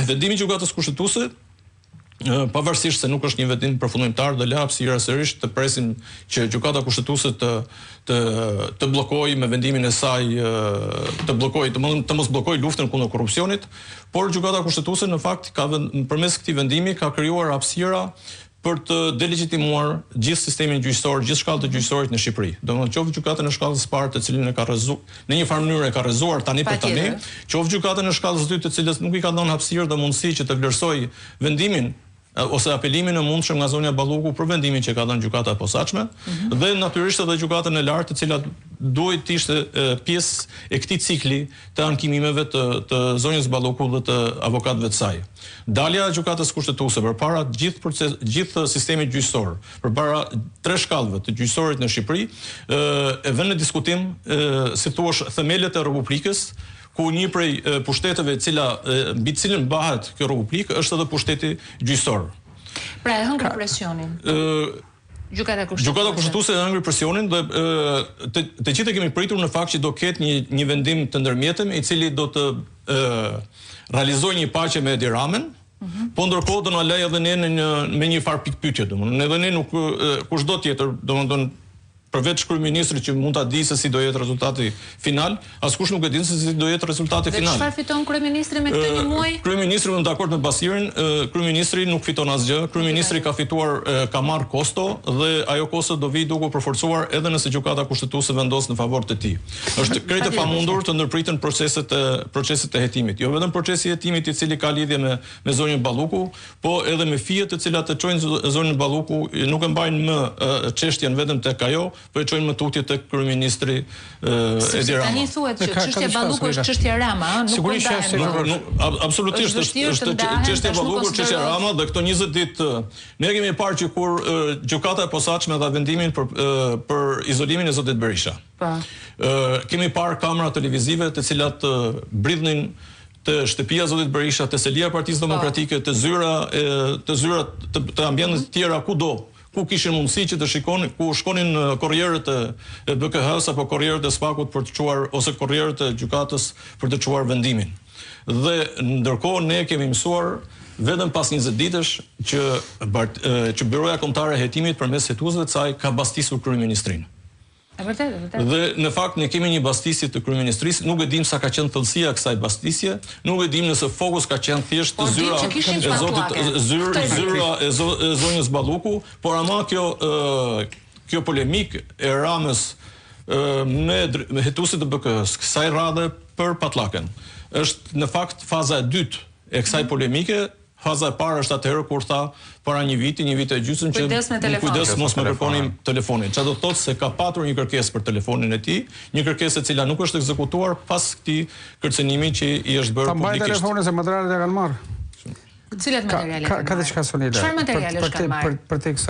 Vendimi i gjykatës kushtetuese, pavarësisht se nuk është një vendim përfundimtar, do lë hapësirë sërish të presim që gjykata kushtetuese të bllokojë me vendimin e saj të mos bllokojë luftën kundër korrupsionit, por gjykata kushtetuese në fakt përmes këtij vendimi ka krijuar hapësira për të delegitimuar gjithë sistemin gjyqësor, gjithë shkallët e gjyqësorit në Shqipëri. Domethënë qoftë gjykata në shkallën e parë, të cilën e ka rrezuar në një farë mënyrë e ka rrezuar tani për tani, qoftë gjykata në shkallën e dytë, të cilës nuk i ka dhënë hapësirë dhe mundësi që të vlerësojë vendimin ose apelimin e mundshëm nga zonja Balluku për vendimin që ka dhënë gjykata e posaçme, dhe natyrisht edhe gjykatën e lartë, e cila duhet të ishte pjesë e këtij cikli të ankimimeve të zonjës Balluku dhe të avokatëve të saj. Dalja e gjykatës kushtetuese përpara gjithë sistemit gjyqësor, përpara 3 shkallëve të gjyqësorit në Shqipëri, e vën në diskutim, si thua, themelet e Republikës, ku një prej pushteteve mbi të cilën mbahet kjo republikë është edhe pushteti gjyqësor. Pra e hëngri presionin. Gjykata kushtetuese e hëngri presionin dhe të gjithë kemi pritur në fakt që do ketë një vendim të ndërmjetëm i cili do të realizojë një paqe me Edi Ramën, po ndërkohë do na lejë edhe ne me një farë pikpyetje, domethënë edhe ne nuk kushdo tjetër, domethënë përveç kryeministrit që mund ta di se si do jetë rezultati final, askush nuk e din se si do jetë rezultati final. Dhe çfarë fiton kryeministri me këtë një muaj? Kryeministri është dakord me Basirin, kryeministri nuk fiton asgjë, kryeministri ka fituar, ka marrë kosto dhe ajo kosto do vijë duke përforcuar edhe nëse gjykata kushtetuese vendos në favor të tij. Është krejt e pamundur të ndërpritën proceset e hetimit. Jo vetëm procesi i hetimit i cili ka lidhje me zonjën Balluku, po edhe me fijet të cilat e çojnë zonjën Balluku, nuk e mbajnë më çështjen vetëm tek ajo, po e çojnë më tutje tek kryeministri Edi Rama. Tani thuhet që çështja Balluku është çështja Rama, nuk ndahen. Absolutisht është çështja Balluku, çështja Rama, dhe këto 20 ditë ne kemi parë që kur gjykata e posaçme dha vendimin për izolimin e zotit Berisha. Kemi parë kamera televizive të cilat bridhnin të shtëpia zotit Berisha, të selia e Partisë Demokratike, të zyra të ambientet të tjera kudo, ku kishin mundësi që të shikonin, ku shkonin korrierët e BKH-s apo korrierët e SPAK-ut për të çuar, ose korrierët e gjykatës për të çuar vendimin. Dhe ndërkohë ne kemi mësuar vetëm pas 20 ditësh që Byroja Kombëtare e Hetimit përmes hetuesve të saj ka bastisur kryeministrinë. Vërtet. Dhe në fakt ne kemi një bastisje të kryeministrisë, nuk e dim sa ka qenë thellësia e kësaj bastisje, nuk e dim nëse fokus ka qenë thjesht zyra e zonjës Balluku, por ama kjo polemik e Ramës me hetuesit të BK-s, kësaj radhe për Patllakën, është në fakt faza e dytë e kësaj polemike. Faza e parë është atëherë kur tha para një vit e gjysmë që kujdes mos më kërkonin telefonin. Çfarë do të thotë se ka patur një kërkesë për telefonin e tij, një kërkesë e cila nuk është ekzekutuar pas këtij kërcënimi që i është bërë publikisht. Ta mbaj telefonin se materialet e kanë marrë. Cilat materiale? Ka diçka solide. Çfarë materiale kanë marrë? Për tek